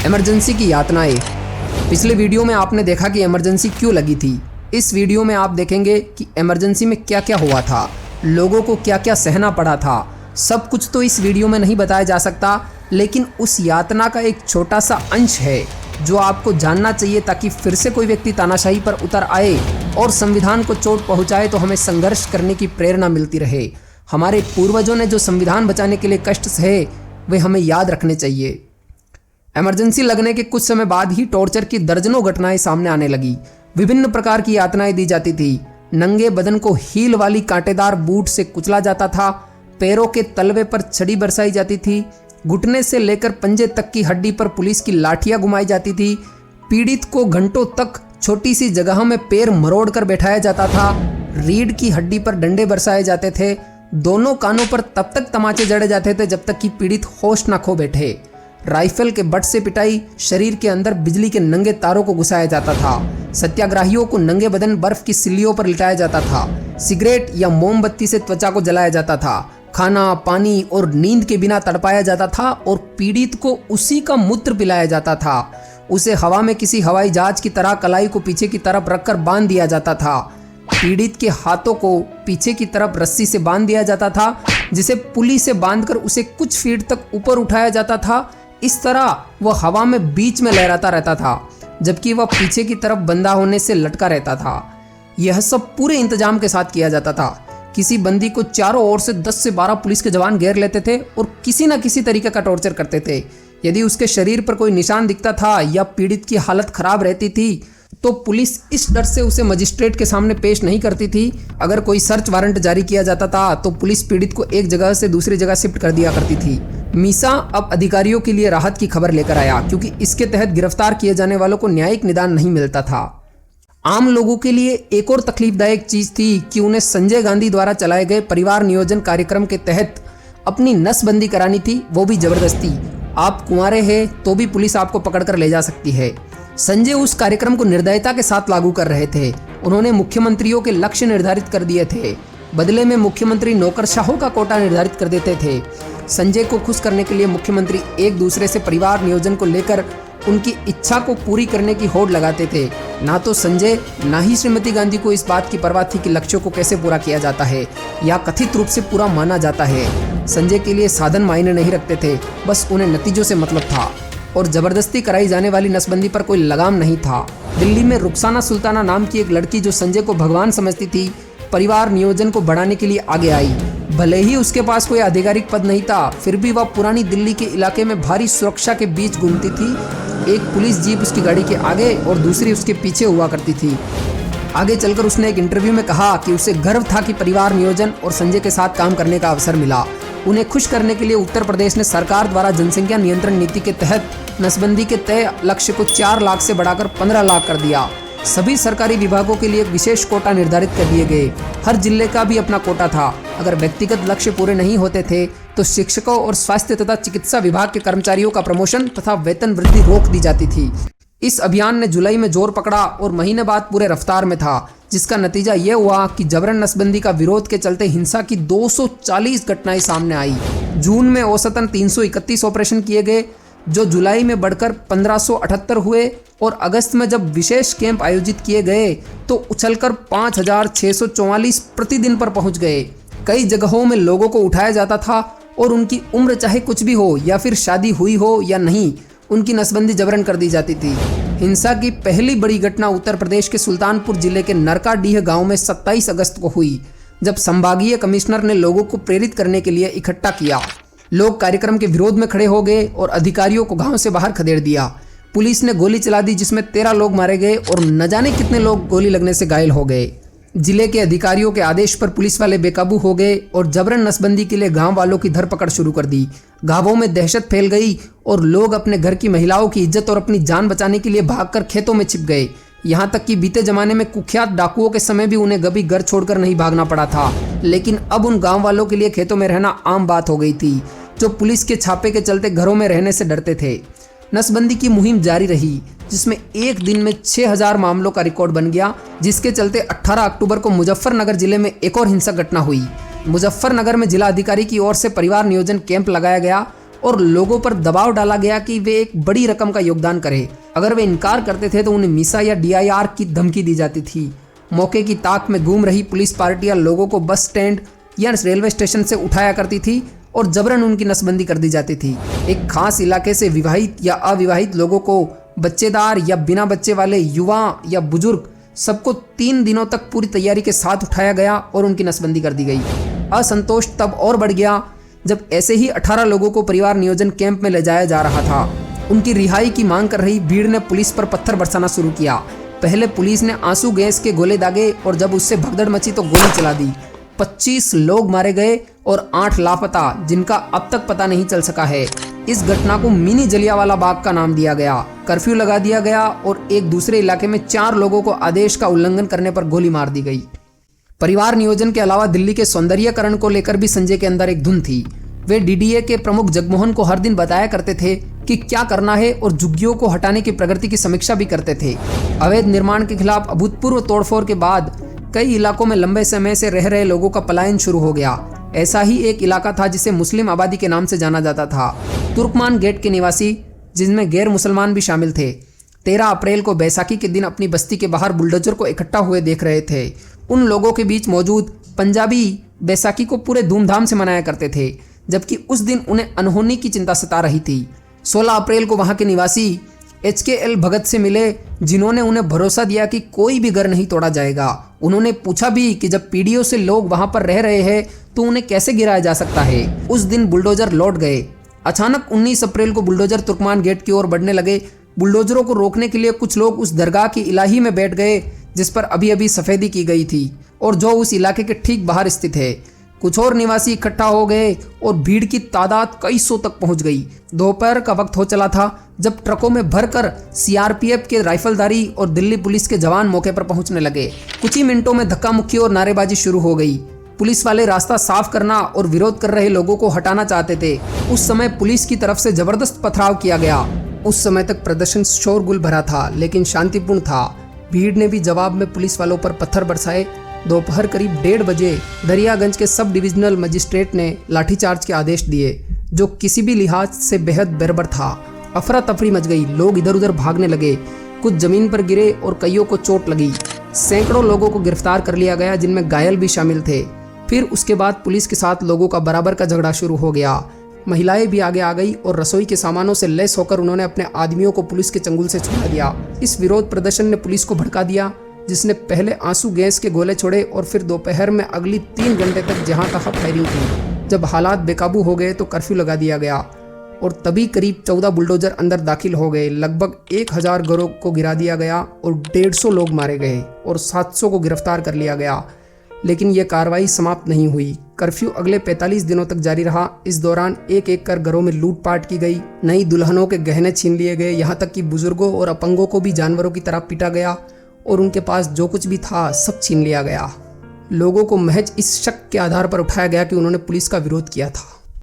Emergency की यातनाएं। पिछले video में आपने देखा कि इमरजेंसी क्यों लगी थी। इस वीडियो में आप देखेंगे कि इमरजेंसी में क्या क्या हुआ था, लोगों को क्या क्या सहना पड़ा था। सब कुछ तो इस वीडियो में नहीं बताया जा सकता, लेकिन उस यातना का एक छोटा सा अंश है जो आपको जानना चाहिए, ताकि फिर से कोई व्यक्ति तानाशाही पर उतर आए और संविधान को चोट पहुंचाए तो हमें संघर्ष करने की प्रेरणा मिलती रहे। हमारे पूर्वजों ने जो संविधान बचाने के लिए कष्ट सहे, वे हमें याद रखने चाहिए। इमरजेंसी लगने के कुछ समय बाद ही टॉर्चर की दर्जनों घटनाएं सामने आने लगी। विभिन्न प्रकार की यातनाएं दी जाती थी। नंगे बदन को हील वाली कांटेदार बूट से कुचला जाता था, पैरों के तलवे पर छड़ी बरसाई जाती थी, घुटने से लेकर पंजे तक की हड्डी पर पुलिस की लाठियां घुमाई जाती थी, पीड़ित को घंटों तक छोटी सी जगह में पैर मरोड़ कर बैठाया जाता था, रीढ़ की हड्डी पर डंडे बरसाए जाते थे, दोनों कानों पर तब तक तमाचे जड़े जाते थे जब तक कि पीड़ित होश न खो बैठे, राइफल के बट से पिटाई, शरीर के अंदर बिजली के नंगे तारों को घुसाया जाता था, सत्याग्रहियों को नंगे बदन बर्फ की सिल्लियों पर लिटाया जाता था, सिगरेट या मोमबत्ती से त्वचा को जलाया जाता था, खाना, पानी और नींद के बिना तड़पाया जाता था और पीड़ित को उसी का मूत्र पिलाया जाता था। उसे हवा में किसी हवाई जहाज की तरह कलाई को पीछे की तरफ रखकर बांध दिया जाता था। पीड़ित के हाथों को पीछे की तरफ रस्सी से बांध दिया जाता था, जिसे पुली से बांधकर उसे कुछ फीट तक ऊपर उठाया जाता था। इस तरह वह हवा में बीच में लहराता रहता था, जबकि वह पीछे की तरफ बंधा होने से लटका रहता था। यह सब पूरे इंतजाम के साथ किया जाता था। किसी बंदी को चारों ओर से 10 से 12 पुलिस के जवान घेर लेते थे और किसी न किसी तरीके का टॉर्चर करते थे। यदि उसके शरीर पर कोई निशान दिखता था या पीड़ित की हालत खराब रहती थी तो पुलिस इस डर से उसे मजिस्ट्रेट के सामने पेश नहीं करती थी। अगर कोई सर्च वारंट जारी किया जाता था तो पुलिस पीड़ित को एक जगह से दूसरी जगह शिफ्ट कर दिया करती थी। मीसा अब अधिकारियों के लिए राहत की खबर लेकर आया, क्योंकि इसके तहत गिरफ्तार किए जाने वालों को न्यायिक निदान नहीं मिलता था। आम लोगों के लिए एक और तकलीफदायक चीज थी कि उन्हें संजय गांधी द्वारा चलाए गए परिवार नियोजन कार्यक्रम के तहत अपनी नसबंदी करानी थी, वो भी जबरदस्ती। आप कुंवारे हैं तो भी पुलिस आपको पकड़कर ले जा सकती है। संजय उस कार्यक्रम को निर्दयता के साथ लागू कर रहे थे। उन्होंने मुख्यमंत्रियों के लक्ष्य निर्धारित कर दिए थे, बदले में मुख्यमंत्री नौकरशाहों का कोटा निर्धारित कर देते थे। संजय को खुश करने के लिए मुख्यमंत्री एक दूसरे से परिवार नियोजन को लेकर उनकी इच्छा को पूरी करने की होड़ लगाते थे। ना तो संजय ना ही श्रीमती गांधी को इस बात की परवाह थी कि लक्ष्यों को कैसे पूरा किया जाता है या कथित रूप से पूरा माना जाता है। संजय के लिए साधन मायने नहीं रखते थे, बस उन्हें नतीजों से मतलब था और जबरदस्ती कराई जाने वाली नसबंदी पर कोई लगाम नहीं था। दिल्ली में रुखसाना सुल्ताना नाम की एक लड़की, जो संजय को भगवान समझती थी, परिवार नियोजन को बढ़ाने के लिए आगे आई। भले ही उसके पास कोई आधिकारिक पद नहीं था, फिर भी वह पुरानी दिल्ली के इलाके में भारी सुरक्षा के बीच घूमती थी। एक पुलिस जीप उसकी गाड़ी के आगे और दूसरी उसके पीछे हुआ करती थी। आगे चलकर उसने एक इंटरव्यू में कहा कि उसे गर्व था कि परिवार नियोजन और संजय के साथ काम करने का अवसर मिला। उन्हें खुश करने के लिए उत्तर प्रदेश ने सरकार द्वारा जनसंख्या नियंत्रण नीति के तहत नसबंदी के तय लक्ष्य को 4 लाख से बढ़ाकर 15 लाख कर दिया। सभी सरकारी विभागों के लिए एक विशेष कोटा निर्धारित कर दिए गए। हर जिले का भी अपना कोटा था। अगर व्यक्तिगत लक्ष्य पूरे नहीं होते थे तो शिक्षकों और स्वास्थ्य तथा चिकित्सा विभाग के कर्मचारियों का प्रमोशन तथा वेतन वृद्धि रोक दी जाती थी। इस अभियान ने जुलाई में जोर पकड़ा और महीने बाद पूरे रफ्तार में था, जिसका नतीजा यह हुआ कि जबरन नसबंदी का विरोध के चलते हिंसा की 240 घटनाएं सामने आई। जून में औसतन 331 ऑपरेशन किए गए, जो जुलाई में बढ़कर 1578 हुए और अगस्त में जब विशेष कैंप आयोजित किए गए तो उछलकर 5644 प्रतिदिन पर पहुंच गए। कई जगहों में लोगों को उठाया जाता था और उनकी उम्र चाहे कुछ भी हो या फिर शादी हुई हो या नहीं, उनकी नसबंदी जबरन कर दी जाती थी। हिंसा की पहली बड़ी घटना उत्तर प्रदेश के सुल्तानपुर जिले के नरकाडीह गांव में 27 अगस्त को हुई, जब संभागीय कमिश्नर ने लोगों को प्रेरित करने के लिए इकट्ठा किया। लोग कार्यक्रम के विरोध में खड़े हो गए और अधिकारियों को गांव से बाहर खदेड़ दिया। पुलिस ने गोली चला दी, जिसमें 13 लोग मारे गए और न जाने कितने लोग गोली लगने से घायल हो गए। जिले के अधिकारियों के आदेश पर पुलिस वाले बेकाबू हो गए और जबरन नसबंदी के लिए गांव वालों की धरपकड़ शुरू कर दी। गांवों में दहशत फैल गई और लोग अपने घर की महिलाओं की इज्जत और अपनी जान बचाने के लिए भागकर खेतों में छिप गए। यहाँ तक कि बीते जमाने में कुख्यात डाकुओं के समय भी उन्हें कभी घर छोड़कर नहीं भागना पड़ा था, लेकिन अब उन गाँव वालों के लिए खेतों में रहना आम बात हो गई थी, जो पुलिस के छापे के चलते घरों में रहने से डरते थे। नसबंदी की मुहिम जारी रही, जिसमें एक दिन में 6000 मामलों का रिकॉर्ड बन गया, जिसके चलते 18 अक्टूबर को मुजफ्फरनगर जिले में एक और हिंसक घटना हुई। मुजफ्फरनगर में जिला अधिकारी की ओर से परिवार नियोजन कैंप लगाया गया और लोगों पर दबाव डाला गया कि वे एक बड़ी रकम का योगदान करें। अगर वे इनकार करते थे तो उन्हें मीसा या DIR की धमकी दी जाती थी। मौके की ताक में घूम रही पुलिस पार्टियां लोगों को बस स्टैंड या रेलवे स्टेशन से उठाया करती थी और जबरन उनकी नसबंदी कर दी जाती थी। एक खास इलाके से विवाहित या अविवाहित लोगों को, बच्चेदार या बिना बच्चे वाले, युवा या बुजुर्ग, सबको 3 दिनों तक पूरी तैयारी के साथ उठाया गया और उनकी नसबंदी कर दी गई। असंतोष तब और बढ़ गया जब ऐसे ही 18 लोगों को परिवार नियोजन कैंप में ले जाया जा रहा था। उनकी रिहाई की मांग कर रही भीड़ ने पुलिस पर पत्थर बरसाना शुरू किया। पहले पुलिस ने आंसू गैस के गोले दागे और जब उससे भगदड़ मची तो गोली चला दी। 25 लोग मारे गए और 8 लापता, जिनका अब तक पता नहीं चल सका है। इस घटना को मिनी जलियांवाला बाग का नाम दिया गया। कर्फ्यू लगा दिया गया और एक दूसरे इलाके में 4 लोगों को आदेश का उल्लंघन करने पर गोली मार दी गई। परिवार नियोजन के अलावा दिल्ली के सौंदर्यीकरण को लेकर भी संजय के अंदर एक धुन थी। वे DDA के प्रमुख जगमोहन को हर दिन बताया करते थे कि क्या करना है और झुग्गियों को हटाने की प्रगति की समीक्षा भी करते थे। अवैध निर्माण के खिलाफ अभूतपूर्व तोड़फोड़ के बाद कई इलाकों में लंबे समय से रह रहे लोगों का पलायन शुरू हो गया। ऐसा ही एक इलाका था जिसे मुस्लिम आबादी के नाम से जाना जाता था। तुर्कमान गेट के निवासी, जिनमें गैर मुसलमान भी शामिल थे, 13 अप्रैल को बैसाखी के दिन अपनी बस्ती के बाहर बुलडोजर को इकट्ठा हुए देख रहे थे। उन लोगों के बीच मौजूद पंजाबी बैसाखी को पूरे धूमधाम से मनाया करते थे, जबकि उस दिन उन्हें अनहोनी की चिंता सता रही थी। 16 अप्रैल को वहां के निवासी HKL भगत से मिले, जिन्होंने उन्हें भरोसा दिया कि कोई भी घर नहीं तोड़ा जाएगा। उन्होंने पूछा भी कि जब पीढ़ियों से लोग वहां पर रह रहे हैं तो उन्हें कैसे गिराया जा सकता है। उस दिन बुलडोजर लौट गए। अचानक 19 अप्रैल को बुलडोजर तुर्कमान गेट की ओर बढ़ने लगे। बुलडोजरों को रोकने के लिए कुछ लोग उस दरगाह की इलाही में बैठ गए जिस पर अभी अभी सफेदी की गई थी और जो उस इलाके के ठीक बाहर स्थित है। कुछ और निवासी इकट्ठा हो गए और भीड़ की तादाद कई सौ तक पहुंच गई। दोपहर का वक्त हो चला था जब ट्रकों में भरकर CRPF के राइफलधारी और दिल्ली पुलिस के जवान मौके पर पहुंचने लगे। कुछ ही मिनटों में धक्का मुक्की और नारेबाजी शुरू हो गई। पुलिस वाले रास्ता साफ करना और विरोध कर रहे लोगों को हटाना चाहते थे। उस समय पुलिस की तरफ से जबरदस्त पथराव किया गया। उस समय तक प्रदर्शन शोरगुल भरा था लेकिन शांतिपूर्ण था। भीड़ ने भी जवाब में पुलिस वालों पर पत्थर बरसाए। दोपहर करीब 1:30 बजे दरियागंज के सब डिविजनल मजिस्ट्रेट ने लाठीचार्ज के आदेश दिए, जो किसी भी लिहाज से बेहद बर्बर था। अफरा तफरी मच गई, लोग इधर उधर भागने लगे, कुछ जमीन पर गिरे और कईयों को चोट लगी। सैकड़ों लोगों को गिरफ्तार कर लिया गया, जिनमें घायल भी शामिल थे। फिर उसके बाद पुलिस के साथ लोगों का बराबर का झगड़ा शुरू हो गया। महिलाएं भी आगे आ गई और रसोई के सामानों से लैस होकर उन्होंने अपने आदमियों को पुलिस के चंगुल से छुड़ा दिया। इस विरोध प्रदर्शन ने पुलिस को भड़का दिया, जिसने पहले आंसू गैस के गोले छोड़े और फिर दोपहर में अगली 3 घंटे तक जहां तहां फायरिंग की। जब हालात बेकाबू हो गए तो कर्फ्यू लगा दिया गया और तभी करीब 14 बुलडोजर अंदर दाखिल हो गए। लगभग 1000 घरों को गिरा दिया गया और 150 लोग मारे गए और 700 को गिरफ्तार कर लिया गया। लेकिन यह कार्रवाई समाप्त नहीं हुई। कर्फ्यू अगले 45 दिनों तक जारी रहा। इस दौरान एक एक कर घरों में लूटपाट की गई, नई दुल्हनों के गहने छीन लिए गए, यहाँ तक कि बुजुर्गों और अपंगों को भी जानवरों की तरह पीटा गया और उनके पास जो कुछ भी था सब छीन लिया गया। लोगों को महज इस शक के आधार पर उठाया गया कि उन्होंने पुलिस का विरोध किया था।